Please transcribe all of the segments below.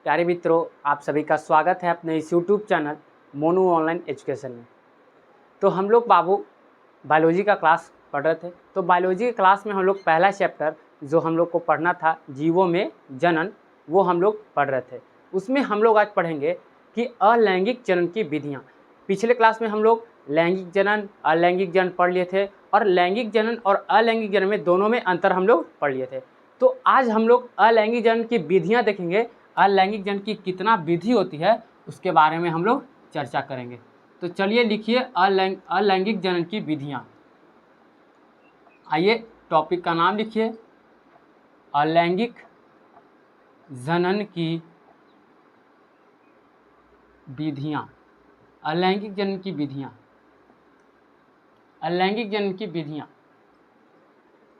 प्यारे मित्रों, आप सभी का स्वागत है अपने इस YouTube channel Monu online education में। तो हम लोग बाबू बायोलॉजी का क्लास पढ़ रहे थे। तो बायोलॉजी के क्लास में हम लोग पहला चैप्टर जो हम लोग को पढ़ना था जीवों में जनन, वो हम लोग पढ़ रहे थे। उसमें हम लोग आज पढ़ेंगे कि अलैंगिक जनन की विधियाँ। पिछले क्लास में हम लोग लैंगिक जनन, अलैंगिक जनन पढ़ लिए थे और लैंगिक जनन और अलैंगिक जनन में दोनों में अंतर हम लोग पढ़ लिए थे। तो आज हम लोग अलैंगिक जनन की विधियाँ देखेंगे। अलैंगिक जनन की कितना विधि होती है उसके बारे में हम लोग चर्चा करेंगे। तो चलिए लिखिए अलैंगिक जनन की विधियाँ। आइए टॉपिक का नाम लिखिए अलैंगिक जनन की विधियाँ। अलैंगिक जनन की विधियाँ, अलैंगिक जनन की विधियाँ।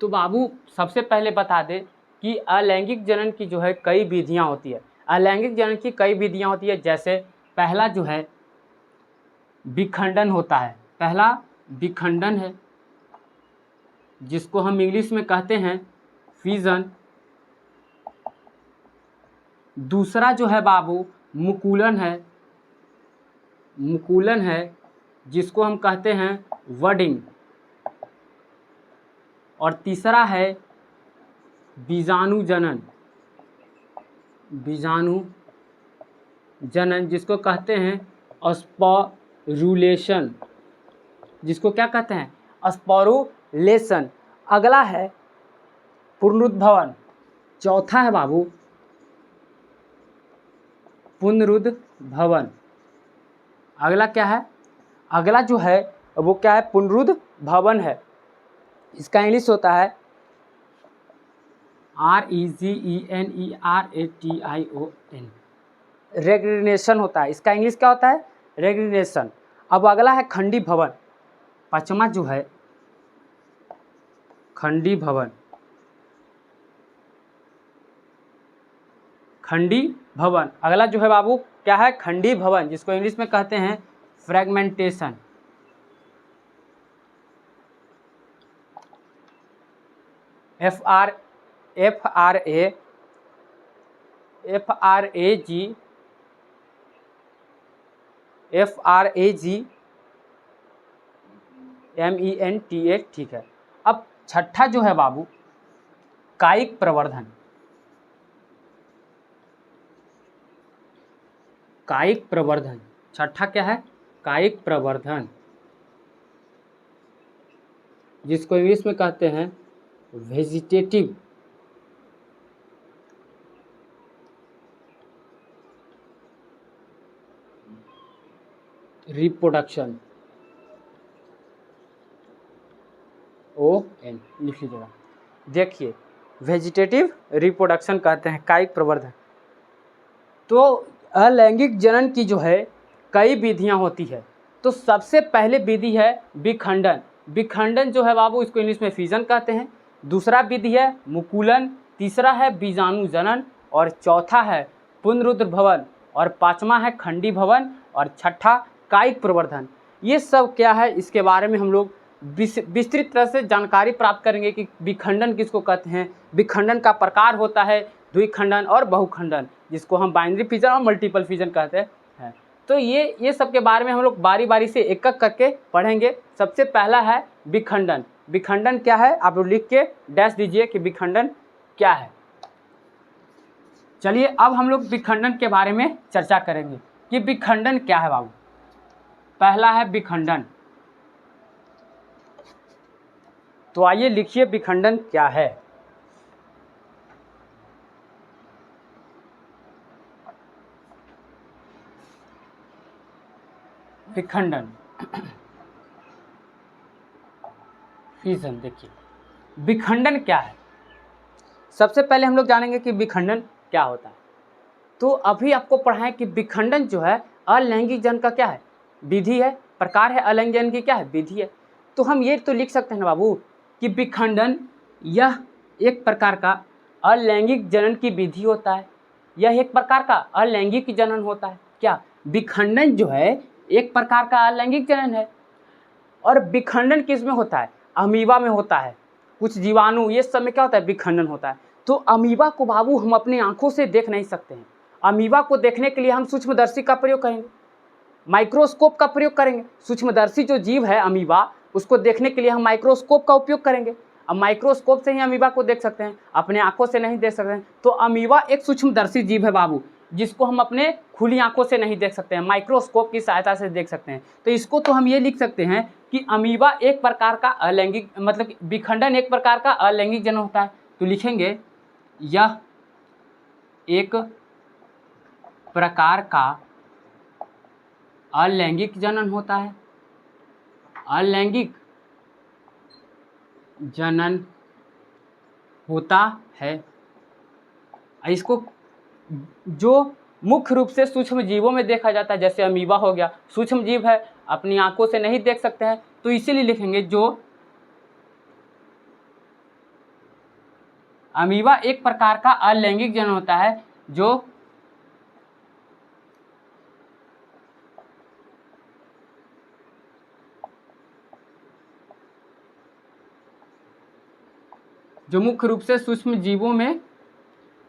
तो बाबू सबसे पहले बता दे कि अलैंगिक जनन की जो है कई विधियाँ होती है। अलैंगिक जनन की कई विधियाँ होती है, जैसे पहला जो है विखंडन होता है। पहला विखंडन है जिसको हम इंग्लिश में कहते हैं फिजन। दूसरा जो है बाबू मुकुलन है, मुकुलन है जिसको हम कहते हैं वडिंग। और तीसरा है बीजाणु जनन, बीजाणु जनन जिसको कहते हैं स्पोरुलेशन, जिसको क्या कहते हैं स्पोरुलेशन। अगला है पुनरुद्भवन। चौथा है बाबू पुनरुद्भवन। अगला क्या है? अगला जो है वो क्या है? पुनरुद्भवन है। इसका इंग्लिश होता है REGENERATION, रेग्रेनेशन होता है। इसका इंग्लिश क्या होता है? रेग्रेनेशन। अब अगला है खंडी भवन। पांचवा जो है खंडी भवन, खंडी भवन। अगला जो है बाबू क्या है? खंडी भवन, जिसको इंग्लिश में कहते हैं फ्रेगमेंटेशन। FRAGMENTA, ठीक है। अब छठा जो है बाबू कायिक प्रवर्धन। कायिक प्रवर्धन, छठा क्या है? कायिक प्रवर्धन, जिसको इंग्लिश में कहते हैं वेजिटेटिव रिप्रोडक्शन, ON लिख लीजिएगा। देखिए वेजिटेटिव रिप्रोडक्शन कहते हैं कायिक प्रवर्धन। तो अलैंगिक जनन की जो है कई विधियां होती है। तो सबसे पहले विधि है विखंडन। विखंडन जो है बाबू इसको इंग्लिश में फिजन कहते हैं। दूसरा विधि है मुकुलन, तीसरा है बीजाणु जनन, और चौथा है पुनरुद्भवन, और पांचवा है खंडी भवन, और छठा कायिक प्रवर्धन। ये सब क्या है इसके बारे में हम लोग विस्तृत तरह से जानकारी प्राप्त करेंगे कि विखंडन किसको कहते हैं। विखंडन का प्रकार होता है द्विखंडन और बहुखंडन, जिसको हम बाइनरी फिजन और मल्टीपल फिजन कहते हैं। तो ये सब के बारे में हम लोग बारी बारी से एक एक करके पढ़ेंगे। सबसे पहला है विखंडन। विखंडन क्या है आप लोग लिख के डैश दीजिए कि विखंडन क्या है। चलिए अब हम लोग विखंडन के बारे में चर्चा करेंगे कि विखंडन क्या है बाबू। पहला है विखंडन। तो आइए लिखिए विखंडन क्या है। विखंडन फिजन। देखिए विखंडन क्या है, सबसे पहले हम लोग जानेंगे कि विखंडन क्या होता है। तो अभी आपको पढ़ाएं कि विखंडन जो है अलैंगिक जनन का क्या है? विधि है, प्रकार है। अलैंगिक जनन की क्या है? विधि है। तो हम ये तो लिख सकते हैं ना बाबू कि विखंडन यह एक प्रकार का अलैंगिक जनन की विधि होता है। यह एक प्रकार का अलैंगिक जनन होता है। क्या विखंडन जो है एक प्रकार का अलैंगिक जनन है। और विखंडन किस में होता है? अमीबा में होता है। कुछ जीवाणु ये सब में क्या होता है? विखंडन होता है। तो अमीबा को बाबू हम अपनी आंखों से देख नहीं सकते हैं। अमीबा को देखने के लिए हम सूक्ष्मदर्शी का प्रयोग करेंगे, माइक्रोस्कोप का प्रयोग करेंगे। सूक्ष्मदर्शी जो जीव है अमीबा, उसको देखने के लिए हम माइक्रोस्कोप का उपयोग करेंगे। अब माइक्रोस्कोप से ही अमीबा को देख सकते हैं, अपने आंखों से नहीं देख सकते हैं। तो अमीबा एक सूक्ष्मदर्शी जीव है बाबू, जिसको हम अपने खुली आंखों से नहीं देख सकते हैं, माइक्रोस्कोप की सहायता से देख सकते हैं। तो इसको तो हम ये लिख सकते हैं कि अमीबा एक प्रकार का अलैंगिक, मतलब विखंडन एक प्रकार का अलैंगिक जनन होता है। तो लिखेंगे यह एक प्रकार का अलैंगिक जनन होता है, अलैंगिक जनन होता है। इसको जो मुख्य रूप से सूक्ष्म जीवों में देखा जाता है, जैसे अमीबा हो गया, सूक्ष्म जीव है, अपनी आंखों से नहीं देख सकते हैं, तो इसीलिए लिखेंगे जो अमीबा एक प्रकार का अलैंगिक जनन होता है, जो मुख्य रूप से सूक्ष्म जीवों में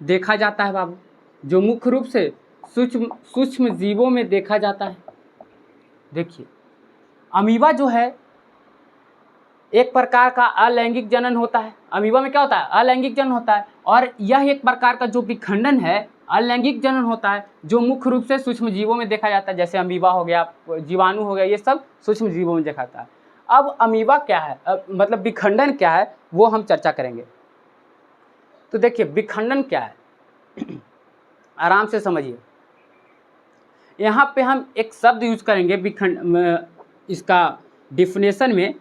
देखा जाता है बाबू, जो मुख्य रूप से सूक्ष्म जीवों में देखा जाता है। देखिए अमीबा जो है एक प्रकार का अलैंगिक जनन होता है। अमीबा में क्या होता है? अलैंगिक जनन होता है। और यह एक प्रकार का जो विखंडन है अलैंगिक जनन होता है, जो मुख्य रूप से सूक्ष्म जीवों में देखा जाता है, जैसे अमीबा हो गया, जीवाणु हो गया, ये सब सूक्ष्म जीवों में देखा जाता है। अब अमीबा क्या है, मतलब विखंडन क्या है, वो हम चर्चा करेंगे। तो देखिए विखंडन क्या है आराम से समझिए। यहाँ पे हम एक शब्द यूज करेंगे इसका डिफिनेशन में।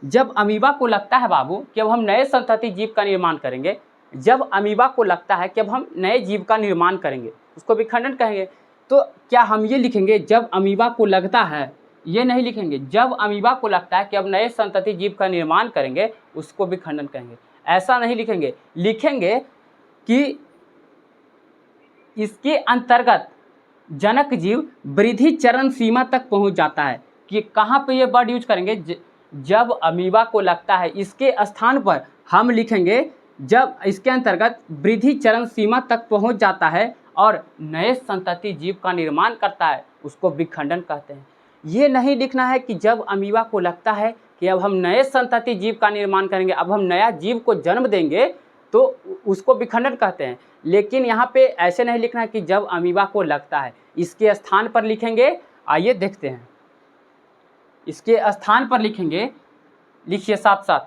जब अमीबा को लगता है बाबू कि अब हम नए संतति जीव का निर्माण करेंगे, जब अमीबा को लगता है कि अब हम नए जीव का निर्माण करेंगे, उसको विखंडन कहेंगे। तो क्या हम ये लिखेंगे जब अमीबा को लगता है? ये नहीं लिखेंगे। जब अमीबा को लगता है कि अब नए संतति जीव का निर्माण करेंगे, उसको विखंडन कहेंगे, ऐसा नहीं लिखेंगे। लिखेंगे कि इसके अंतर्गत जनक जीव वृद्धि चरण सीमा तक पहुंच जाता है। कि कहाँ पे ये वर्ड यूज करेंगे? जब अमीबा को लगता है, इसके स्थान पर हम लिखेंगे जब इसके अंतर्गत वृद्धि चरण सीमा तक पहुंच जाता है और नए संतति जीव का निर्माण करता है, उसको विखंडन कहते हैं। ये नहीं लिखना है कि जब अमीबा को लगता है कि अब हम नए संतति जीव का निर्माण करेंगे, अब हम नया जीव को जन्म देंगे, तो उसको विखंडन कहते हैं। लेकिन यहाँ पे ऐसे नहीं लिखना है कि जब अमीबा को लगता है, इसके स्थान पर लिखेंगे। आइए देखते हैं, इसके स्थान पर लिखेंगे, लिखिए साथ साथ,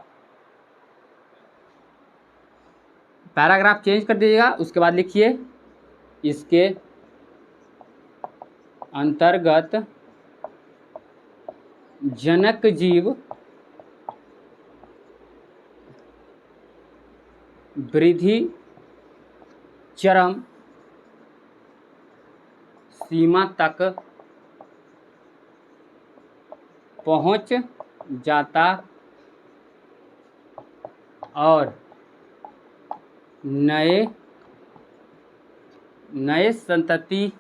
पैराग्राफ चेंज कर दीजिएगा, उसके बाद लिखिए इसके अंतर्गत जनक जीव वृद्धि चरम सीमा तक पहुंच जाता और नए संतति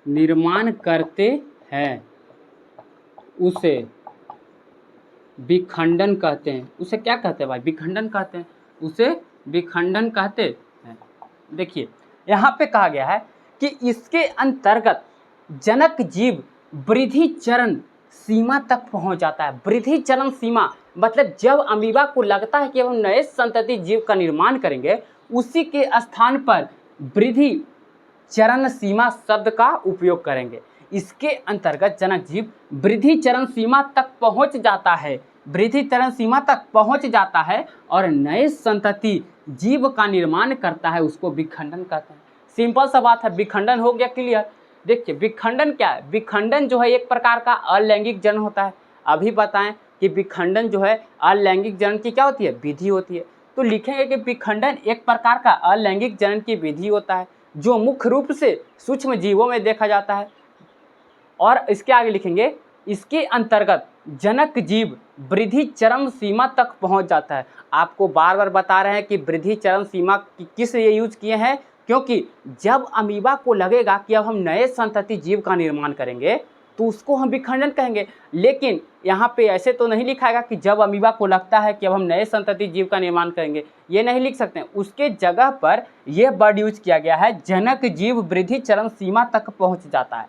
निर्माण करते हैं, उसे विखंडन कहते हैं। उसे क्या कहते हैं भाई? विखंडन कहते हैं, उसे विखंडन कहते हैं। देखिए यहाँ पे कहा गया है कि इसके अंतर्गत जनक जीव वृद्धि चरण सीमा तक पहुंच जाता है। वृद्धि चरण सीमा मतलब जब अमीबा को लगता है कि हम नए संतति जीव का निर्माण करेंगे, उसी के स्थान पर वृद्धि चरण सीमा शब्द का उपयोग करेंगे। इसके अंतर्गत जनक जीव वृद्धि चरण सीमा तक पहुंच जाता है, वृद्धि चरण सीमा तक पहुंच जाता है और नए संतति जीव का निर्माण करता है, उसको विखंडन कहते हैं। सिंपल सा बात है, विखंडन हो गया क्लियर। देखिए विखंडन क्या है? विखंडन जो है एक प्रकार का अलैंगिक जनन होता है। अभी बताएं कि विखंडन जो है अलैंगिक जनन की क्या होती है? विधि होती है। तो लिखेंगे कि विखंडन एक प्रकार का अलैंगिक जनन की विधि होता है, जो मुख्य रूप से सूक्ष्म जीवों में देखा जाता है। और इसके आगे लिखेंगे इसके अंतर्गत जनक जीव वृद्धि चरम सीमा तक पहुंच जाता है। आपको बार बार बता रहे हैं कि वृद्धि चरम सीमा किस लिए यूज किए हैं? क्योंकि जब अमीबा को लगेगा कि अब हम नए संतति जीव का निर्माण करेंगे, तो उसको हम विखंडन कहेंगे। लेकिन यहाँ पे ऐसे तो नहीं लिखाएगा कि जब अमीबा को लगता है कि अब हम नए संतति जीव का निर्माण करेंगे, ये नहीं लिख सकते हैं। उसके जगह पर यह वर्ड यूज किया गया है, जनक जीव वृद्धि चरम सीमा तक पहुँच जाता है।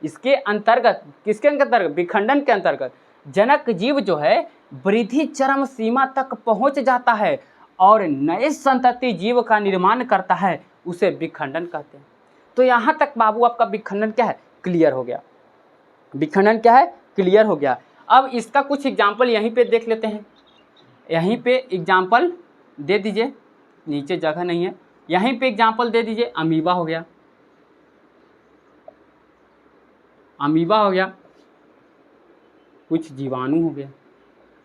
इसके अंतर्गत, किसके अंतर्गत? विखंडन के अंतर्गत जनक जीव जो है वृद्धि चरम सीमा तक पहुँच जाता है और नए संतति जीव का निर्माण करता है, उसे विखंडन कहते हैं। तो यहाँ तक बाबू आपका विखंडन क्या है? क्लियर हो गया। विखंडन क्या है? क्लियर हो गया। अब इसका कुछ एग्जाम्पल यहीं पे देख लेते हैं। यहीं पे एग्जाम्पल दे दीजिए, नीचे जगह नहीं है, यहीं पे एग्जाम्पल दे दीजिए। अमीबा हो गया, अमीबा हो गया, कुछ जीवाणु हो गया,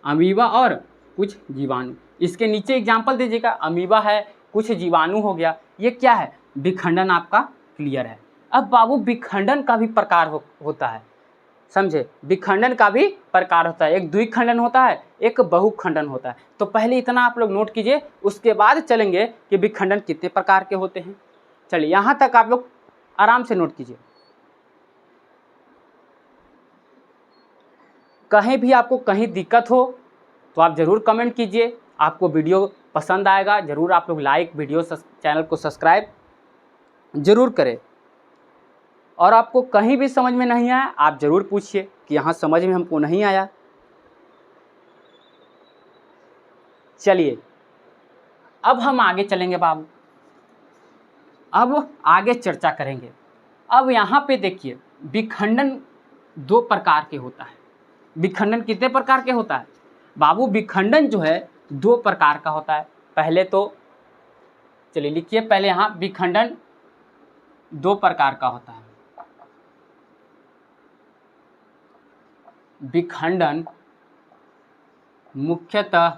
अमीबा और कुछ जीवाणु। इसके नीचे एग्जाम्पल दीजिएगा, अमीबा है, कुछ जीवाणु हो गया। ये क्या है? विखंडन आपका क्लियर है। अब बाबू विखंडन का भी प्रकार होता है, समझे? विखंडन का भी प्रकार होता है, एक द्विखंडन होता है, एक बहुखंडन होता है। तो पहले इतना आप लोग नोट कीजिए, उसके बाद चलेंगे कि विखंडन कितने प्रकार के होते हैं। चलिए यहाँ तक आप लोग आराम से नोट कीजिए। कहीं भी आपको कहीं दिक्कत हो तो आप ज़रूर कमेंट कीजिए। आपको वीडियो पसंद आएगा, ज़रूर आप लोग लाइक, वीडियो चैनल को सब्सक्राइब ज़रूर करें। और आपको कहीं भी समझ में नहीं आया, आप ज़रूर पूछिए कि यहाँ समझ में हमको नहीं आया। चलिए अब हम आगे चलेंगे बाबू, अब आगे चर्चा करेंगे। अब यहाँ पे देखिए, विखंडन दो प्रकार के होता है। विखंडन कितने प्रकार के होता है बाबू? विखंडन जो है दो प्रकार का होता है। पहले तो चलिए लिखिए, पहले यहाँ विखंडन दो प्रकार का होता है। विखंडन मुख्यतः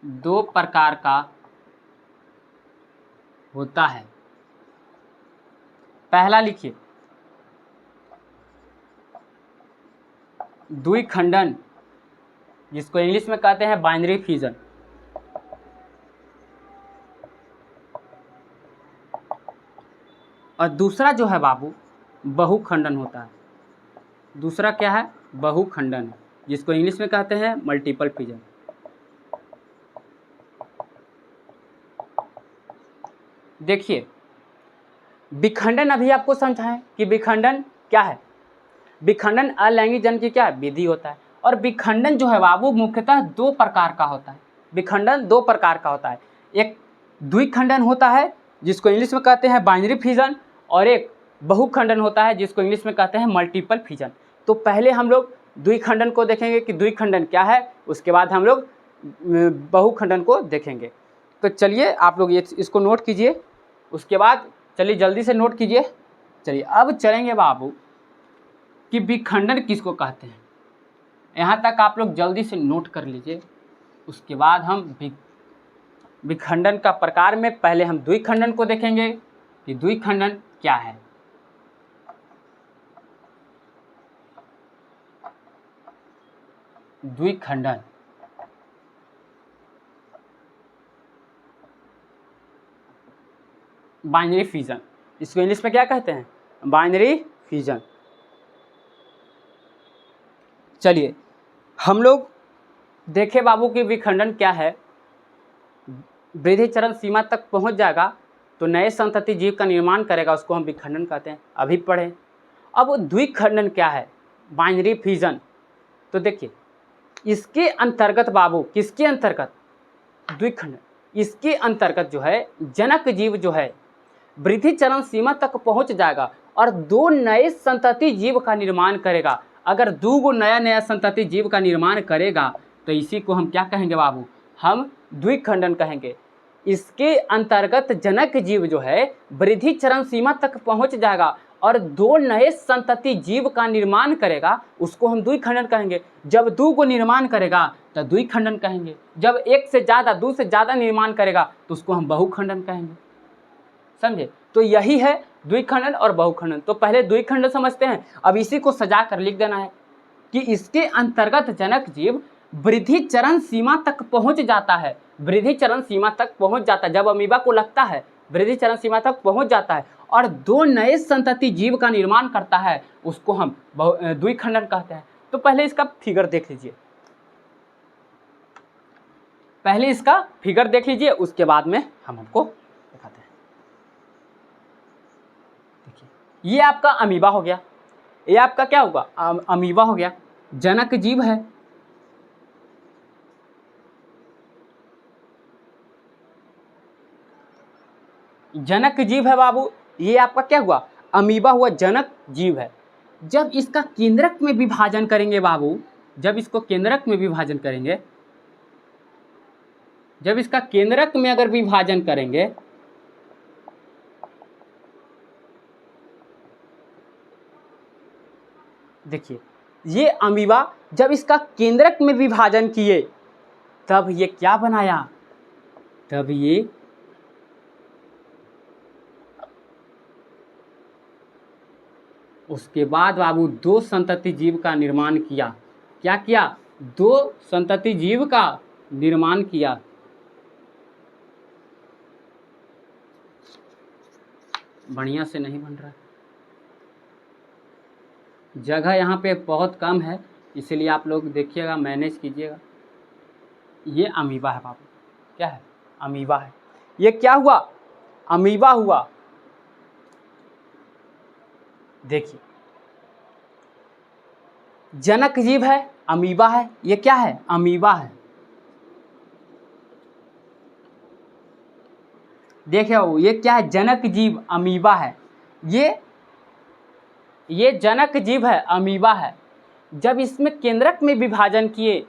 दो प्रकार का होता है। पहला लिखिए द्विखंडन, जिसको इंग्लिश में कहते हैं बाइनरी फ्यूजन। और दूसरा जो है बाबू बहुखंडन होता है। दूसरा क्या है? बहुखंडन, जिसको इंग्लिश में कहते हैं मल्टीपल फ्यूजन। देखिए विखंडन अभी आपको समझाएं कि विखंडन क्या है। विखंडन अलैंगिक जनन की क्या है? विधि होता है। और विखंडन जो है बाबू मुख्यतः दो प्रकार का होता है। विखंडन दो प्रकार का होता है, एक द्विखंडन होता है जिसको इंग्लिश में कहते हैं बाइनरी फ्यूजन, और एक बहुखंडन होता है जिसको इंग्लिश में कहते हैं मल्टीपल फ्यूजन। तो पहले हम लोग द्विखंडन को देखेंगे कि द्विखंडन क्या है, उसके बाद हम लोग बहुखंडन को देखेंगे। तो चलिए आप लोग ये इसको नोट कीजिए, उसके बाद चलिए जल्दी से नोट कीजिए। चलिए अब चलेंगे बाबू कि विखंडन किसको कहते हैं। यहाँ तक आप लोग जल्दी से नोट कर लीजिए, उसके बाद हम विखंडन का प्रकार में पहले हम द्विखंडन को देखेंगे कि द्विखंडन क्या है। द्विखंडन बाइनरी फ्यूजन, इसको इंग्लिश में क्या कहते हैं? Binary fusion. चलिए हम लोग देखें बाबू कि विखंडन क्या है। वृद्धि चरण सीमा तक पहुंच जाएगा तो नए संतति जीव का निर्माण करेगा, उसको हम विखंडन कहते हैं। अभी पढ़ें। अब द्विखंडन क्या है? Binary fusion. तो देखिए इसके अंतर्गत बाबू, किसके अंतर्गत? द्विखंडन। इसके अंतर्गत जो है जनक जीव जो है वृद्धि चरण सीमा तक पहुंच जाएगा और दो नए संतति जीव का निर्माण करेगा। अगर दो नया संतति जीव का निर्माण करेगा तो इसी को हम क्या कहेंगे बाबू? हम द्विखंडन कहेंगे। इसके अंतर्गत जनक जीव जो है वृद्धि चरण सीमा तक पहुंच जाएगा और दो नए संतति जीव का निर्माण करेगा, उसको हम द्विखंडन कहेंगे। जब दो को निर्माण करेगा तो द्विखंडन कहेंगे। जब एक से ज़्यादा, दो से ज़्यादा निर्माण करेगा तो उसको हम बहुखंडन कहेंगे। समझे? तो यही है द्विखंडन और बहुखंडन। तो पहले द्विखंडन समझते हैं, अब इसी को सजा कर लिख देना है कि इसके अंतर्गत जनक जीव वृद्धि चरण सीमा तक पहुंच जाता है। वृद्धि चरण सीमा तक पहुंच जाता है, जब अमीबा को लगता है वृद्धि चरण सीमा तक पहुंच जाता है और दो नए संतति जीव का निर्माण करता है, उसको हम द्विखंडन कहते हैं। तो पहले इसका फिगर देख लीजिए, पहले इसका फिगर देख लीजिए, उसके बाद में हम आपको दिखाते हैं। देखिए ये आपका अमीबा हो गया, ये आपका क्या होगा, अमीबा हो गया, जनक जीव है। जनक जीव है बाबू, ये आपका क्या हुआ, अमीबा हुआ, जनक जीव है। जब इसका केंद्रक में विभाजन करेंगे बाबू, जब इसको केंद्रक में विभाजन करेंगे, जब इसका केंद्रक में अगर विभाजन करेंगे, देखिए ये अमीबा जब इसका केंद्रक में विभाजन किए तब ये क्या बनाया, तब ये उसके बाद बाबू दो संतति जीव का निर्माण किया। क्या किया, दो संतति जीव का निर्माण किया। बढ़िया से नहीं बन रहा, जगह यहाँ पे बहुत कम है, इसलिए आप लोग देखिएगा, मैनेज कीजिएगा। ये अमीबा है बाबू, क्या है, अमीबा है। ये क्या हुआ, अमीबा हुआ। देखिए जनक जीव है, अमीबा है, ये क्या है, अमीबा है। देखिए बाबू ये क्या है, जनक जीव, अमीबा है। ये जनक जीव है, अमीबा है। जब इसमें केंद्रक में विभाजन किए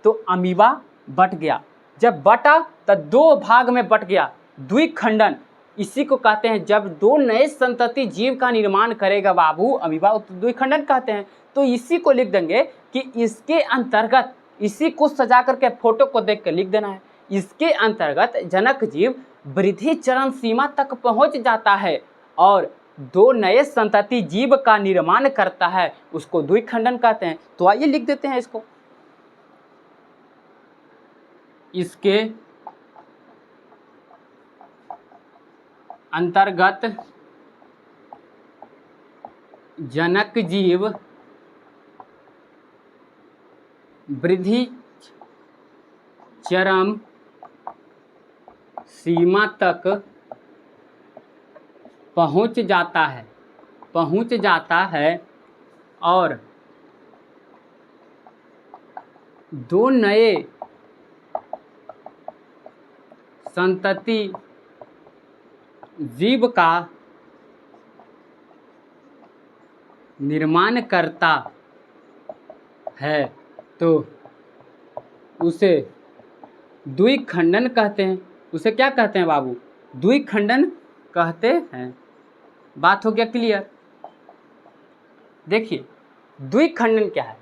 तो अमीबा बट गया, जब बटा तो दो भाग में बट गया, द्विखंडन। इसी को कहते हैं, जब दो नए संतति जीव का निर्माण करेगा बाबू अमीबा, तो द्विखंडन कहते हैं। तो इसी को लिख देंगे कि इसके अंतर्गत, इसी को सजा करके फोटो को देख कर लिख देना है, इसके अंतर्गत जनक जीव वृद्धि चरम सीमा तक पहुंच जाता है और दो नए संतति जीव का निर्माण करता है, उसको द्विखंडन कहते हैं। तो आइए लिख देते हैं इसको, इसके अंतर्गत जनक जीव वृद्धि चरम सीमा तक पहुंच जाता है और दो नए संतति जीव का निर्माण करता है, तो उसे द्विखंडन कहते हैं। उसे क्या कहते हैं बाबू, द्विखंडन कहते हैं। बात हो गया क्लियर। देखिए द्विखंडन क्या है,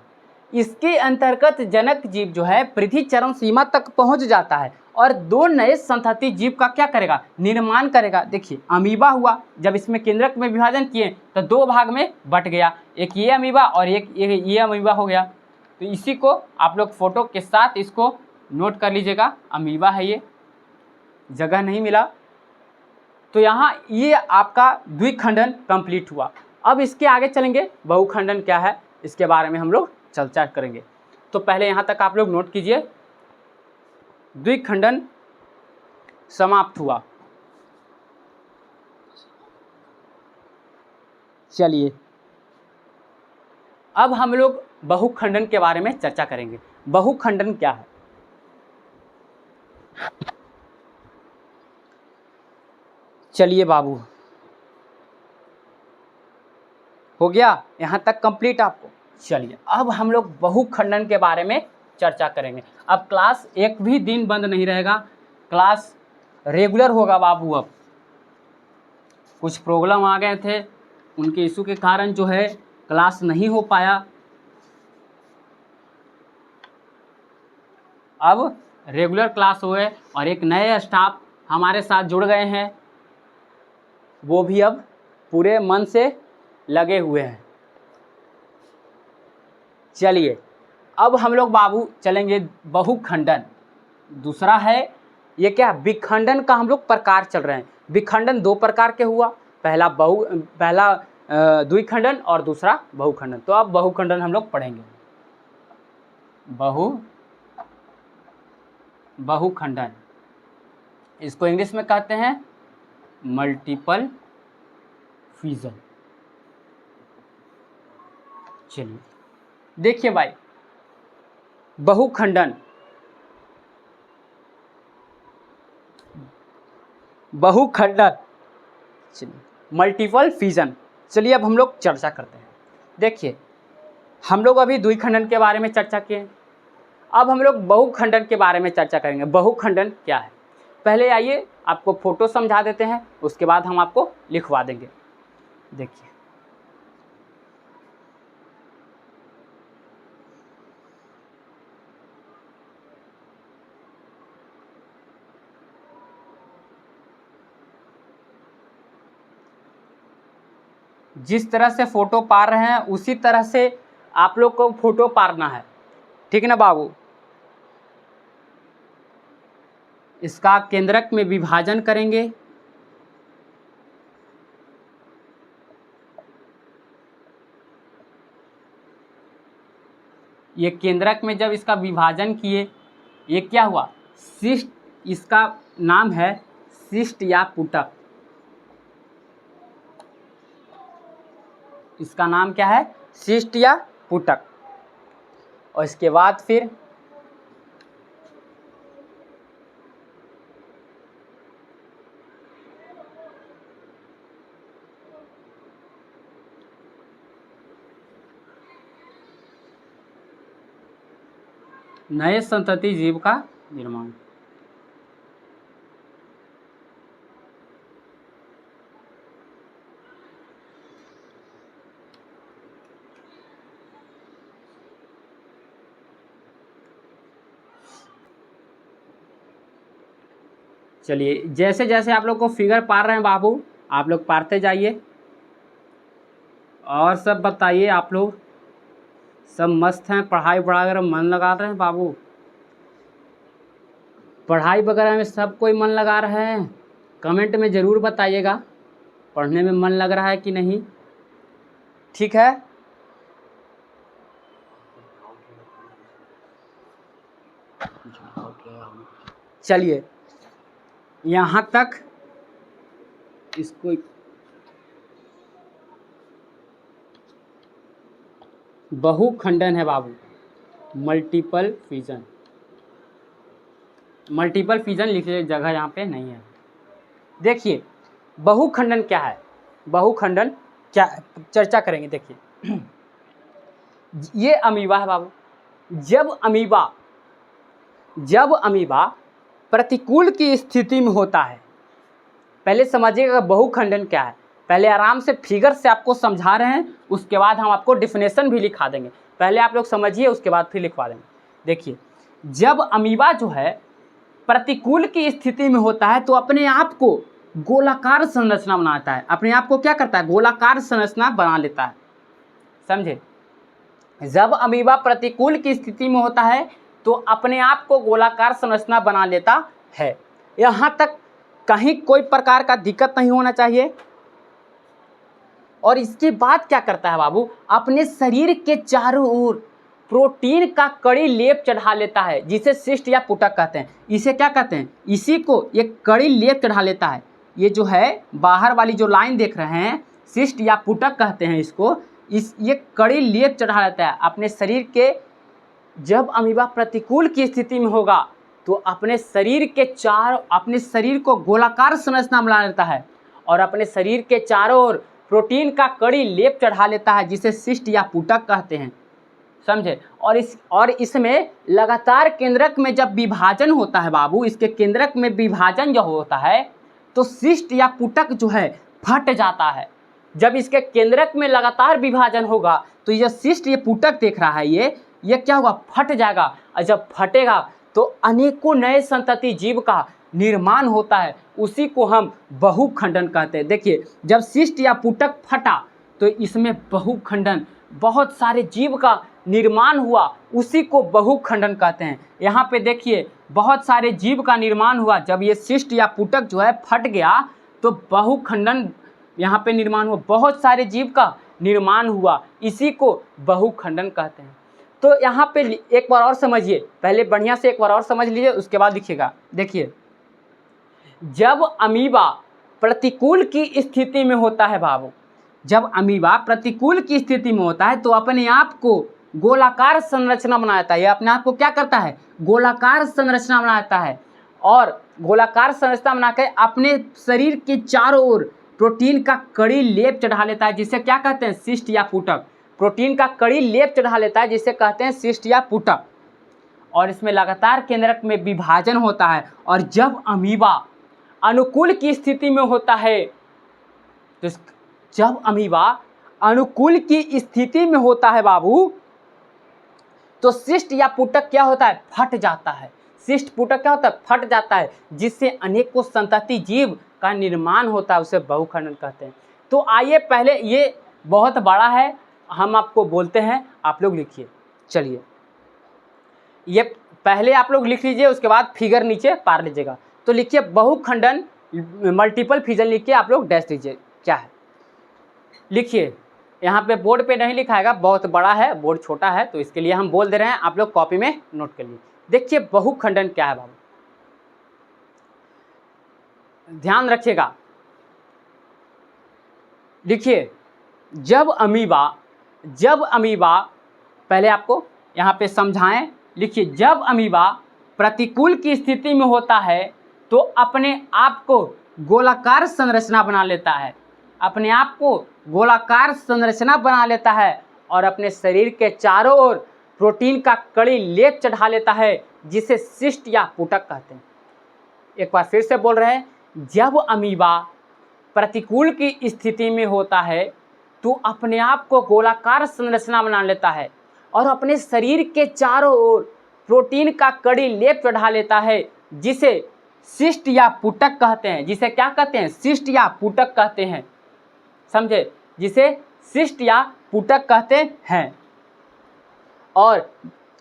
इसके अंतर्गत जनक जीव जो है वृद्धि चरम सीमा तक पहुंच जाता है और दो नए संतति जीव का क्या करेगा, निर्माण करेगा। देखिए अमीबा हुआ, जब इसमें केंद्रक में विभाजन किए तो दो भाग में बट गया, एक ये अमीबा और एक ये अमीबा हो गया। तो इसी को आप लोग फोटो के साथ इसको नोट कर लीजिएगा, अमीबा है ये, जगह नहीं मिला। तो यहाँ ये आपका द्विखंडन कंप्लीट हुआ। अब इसके आगे चलेंगे, बहुखंडन क्या है इसके बारे में हम लोग चर्चा करेंगे। तो पहले यहाँ तक आप लोग नोट कीजिए, द्विखंडन समाप्त हुआ। चलिए अब हम लोग बहुखंडन के बारे में चर्चा करेंगे। बहुखंडन क्या है, चलिए बाबू हो गया यहाँ तक कंप्लीट आपको। चलिए अब हम लोग बहुखंडन के बारे में चर्चा करेंगे। अब क्लास एक भी दिन बंद नहीं रहेगा, क्लास रेगुलर होगा बाबू। अब कुछ प्रॉब्लम आ गए थे, उनके इशू के कारण जो है क्लास नहीं हो पाया। अब रेगुलर क्लास हुए और एक नए स्टाफ हमारे साथ जुड़ गए हैं, वो भी अब पूरे मन से लगे हुए हैं। चलिए अब हम लोग बाबू चलेंगे बहुखंडन। दूसरा है ये क्या, विखंडन का हम लोग प्रकार चल रहे हैं। विखंडन दो प्रकार के हुआ, पहला द्विखंडन और दूसरा बहुखंडन। तो अब बहुखंडन हम लोग पढ़ेंगे। बहुखंडन, इसको इंग्लिश में कहते हैं मल्टीपल फिजन। चलिए देखिए भाई, बहुखंडन चलिए मल्टीपल फिजन, चलिए अब हम लोग चर्चा करते हैं। देखिए हम लोग अभी द्विखंडन के बारे में चर्चा किए, अब हम लोग बहुखंडन के बारे में चर्चा करेंगे। बहुखंडन क्या है, पहले आइए आपको फोटो समझा देते हैं, उसके बाद हम आपको लिखवा देंगे। देखिए जिस तरह से फोटो पार रहे हैं उसी तरह से आप लोग को फोटो पारना है, ठीक है ना बाबू। इसका केंद्रक में विभाजन करेंगे, ये केंद्रक में जब इसका विभाजन किए, ये क्या हुआ, शिष्ट, इसका नाम है शिष्ट या पुटक। इसका नाम क्या है, शिष्ट या पुटक। और इसके बाद फिर नए संतति जीव का निर्माण। चलिए जैसे जैसे आप लोग को फिगर पार रहे हैं बाबू, आप लोग पारते जाइए। और सब बताइए, आप लोग सब मस्त हैं, पढ़ाई वगैरह मन लगा रहे हैं बाबू, पढ़ाई वगैरह में सब कोई मन लगा रहे हैं? कमेंट में ज़रूर बताइएगा पढ़ने में मन लग रहा है कि नहीं, ठीक है। चलिए यहाँ तक इसको बहुखंडन है बाबू, मल्टीपल फिजन। मल्टीपल फिजन लिखने जगह यहाँ पे नहीं है। देखिए बहुखंडन क्या है, बहुखंडन क्या चर्चा करेंगे। देखिए ये अमीबा है बाबू। जब अमीबा प्रतिकूल की स्थिति में होता है, पहले समझिएगा बहुखंडन क्या है, पहले आराम से फिगर से आपको समझा रहे हैं, उसके बाद हम आपको डिफिनेशन भी लिखा देंगे। पहले आप लोग समझिए, उसके बाद फिर लिखवा देंगे। देखिए जब अमीबा जो है प्रतिकूल की स्थिति में होता है तो अपने आप को गोलाकार संरचना बनाता है, अपने आप को क्या करता है, गोलाकार संरचना बना लेता है, समझे। जब अमीबा प्रतिकूल की स्थिति में होता है तो अपने आप को गोलाकार संरचना बना लेता है। यहाँ तक कहीं कोई प्रकार का दिक्कत नहीं होना चाहिए। और इसके बाद क्या करता है बाबू, अपने शरीर के चारों ओर प्रोटीन का कड़ी लेप चढ़ा लेता है, जिसे शिष्ट या पुटक कहते हैं। इसे क्या कहते हैं, इसी को ये कड़ी लेप चढ़ा लेता है। ये जो है बाहर वाली जो लाइन देख रहे हैं, शिष्ट या पुटक कहते हैं इसको। ये कड़ी लेप चढ़ा लेता है अपने शरीर के। जब अमीबा प्रतिकूल की स्थिति में होगा तो अपने शरीर को गोलाकार संरचना बना लेता है और अपने शरीर के चारों ओर प्रोटीन का कड़ी लेप चढ़ा लेता है, जिसे शिष्ट या पुटक कहते हैं, समझे। और इसमें लगातार केंद्रक में जब विभाजन होता है बाबू, इसके केंद्रक में विभाजन जो होता है तो शिष्ट या पुटक जो है फट जाता है। जब इसके केंद्रक में लगातार विभाजन होगा तो ये शिष्ट, ये पुटक देख रहा है, ये क्या होगा, फट जाएगा। और जब फटेगा तो अनेकों नए संतति जीव का निर्माण होता है, उसी को हम बहुखंडन कहते हैं। देखिए जब शिष्ट या पुटक फटा तो इसमें बहुखंडन, बहुत सारे जीव का निर्माण हुआ, उसी को बहुखंडन कहते हैं। यहाँ पे देखिए बहुत सारे जीव का निर्माण हुआ। जब ये शिष्ट या पुटक जो है फट गया तो बहुखंडन यहाँ पे निर्माण हुआ, बहुत सारे जीव का निर्माण हुआ, इसी को बहुखंडन कहते हैं। तो यहाँ पे एक बार और समझिए, पहले बढ़िया से एक बार और समझ लीजिए, उसके बाद लिखिएगा। देखिए, जब अमीबा प्रतिकूल की स्थिति में होता है बाबू, जब अमीबा प्रतिकूल की स्थिति में होता है तो अपने आप को गोलाकार संरचना बनाता है। ये अपने आप को क्या करता है? गोलाकार संरचना बनाता है, और गोलाकार संरचना बनाकर अपने शरीर के चारों ओर प्रोटीन का कड़ी लेप चढ़ा लेता है, जिसे क्या कहते हैं? सिस्ट या पुटक। प्रोटीन का कड़ी लेप चढ़ा लेता है, जिसे कहते हैं सिस्ट या पुटक। और इसमें लगातार केंद्रक में विभाजन होता है। और जब अमीबा अनुकूल की स्थिति में होता है, तो जब अमीबा अनुकूल की स्थिति में होता है बाबू, तो सिस्ट या पुटक क्या होता है? फट जाता है। सिस्ट पुटक क्या होता है? फट जाता है, जिससे अनेकों संतति जीव का निर्माण होता है, उसे बहुखंडन कहते हैं। तो आइए पहले, ये बहुत बड़ा है, हम आपको बोलते हैं, आप लोग लिखिए। चलिए, ये पहले आप लोग लिख लीजिए, उसके बाद फिगर नीचे पार लीजिएगा। तो लिखिए बहुखंडन, मल्टीपल फिजन लिख के आप लोग डैश दीजिए क्या है। लिखिए, यहाँ पे बोर्ड पे नहीं लिखाएगा, बहुत बड़ा है, बोर्ड छोटा है, तो इसके लिए हम बोल दे रहे हैं, आप लोग कॉपी में नोट कर लीजिए। देखिए बहुखंडन क्या है बाबू, ध्यान रखिएगा। लिखिए, जब अमीबा पहले आपको यहाँ पे समझाएं। लिखिए, जब अमीबा प्रतिकूल की स्थिति में होता है तो अपने आप को गोलाकार संरचना बना लेता है, अपने आप को गोलाकार संरचना बना लेता है, और अपने शरीर के चारों ओर प्रोटीन का कड़ी लेप चढ़ा लेता है, जिसे सिस्ट या पुटक कहते हैं। एक बार फिर से बोल रहे हैं, जब अमीबा प्रतिकूल की स्थिति में होता है तो अपने आप को गोलाकार संरचना बना लेता है, और अपने शरीर के चारों ओर प्रोटीन का कड़ी लेप चढ़ा लेता है, जिसे सिस्ट या पुटक कहते हैं। जिसे क्या कहते हैं? सिस्ट या पुटक कहते हैं, समझे? जिसे सिस्ट या पुटक कहते हैं। और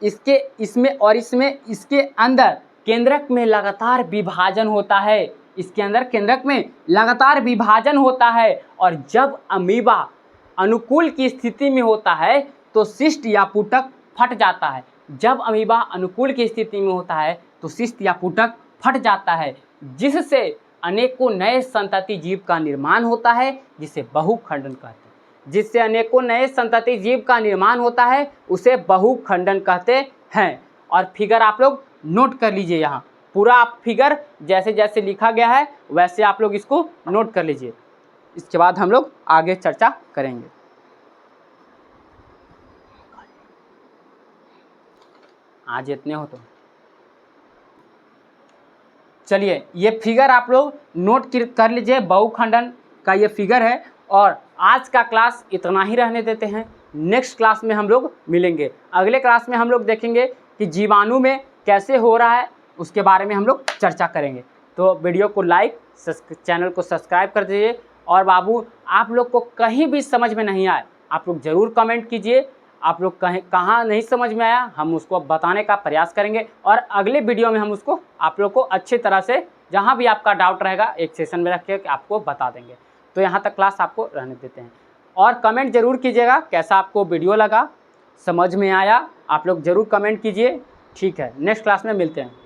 इसके अंदर केंद्रक में लगातार विभाजन होता है, इसके अंदर केंद्रक में लगातार विभाजन होता है। और जब अमीबा अनुकूल की स्थिति में होता है तो सिस्ट या पुटक फट जाता है। जब अमीबा अनुकूल की स्थिति में होता है तो सिस्ट या पुटक फट जाता है, जिससे अनेकों नए संतति जीव का निर्माण होता है, जिसे बहुखंडन कहते हैं। जिससे अनेकों नए संतति जीव का निर्माण होता है, उसे बहुखंडन कहते हैं। और फिगर आप लोग नोट कर लीजिए, यहाँ पूरा आप फिगर जैसे जैसे लिखा गया है वैसे आप लोग इसको नोट कर लीजिए। इसके बाद हम लोग आगे चर्चा करेंगे। आज इतने हो तो चलिए, ये फिगर आप लोग नोट कर लीजिए, बहुखंडन का ये फिगर है। और आज का क्लास इतना ही रहने देते हैं, नेक्स्ट क्लास में हम लोग मिलेंगे। अगले क्लास में हम लोग देखेंगे कि जीवाणु में कैसे हो रहा है, उसके बारे में हम लोग चर्चा करेंगे। तो वीडियो को लाइक, चैनल को सब्सक्राइब कर दीजिए। और बाबू, आप लोग को कहीं भी समझ में नहीं आए, आप लोग ज़रूर कमेंट कीजिए। आप लोग कहाँ नहीं समझ में आया, हम उसको बताने का प्रयास करेंगे, और अगले वीडियो में हम उसको आप लोग को अच्छी तरह से, जहाँ भी आपका डाउट रहेगा, एक सेशन में रख के आपको बता देंगे। तो यहाँ तक क्लास आपको रहने देते हैं। और कमेंट ज़रूर कीजिएगा, कैसा आपको वीडियो लगा, समझ में आया, आप लोग ज़रूर कमेंट कीजिए। ठीक है, नेक्स्ट क्लास में मिलते हैं।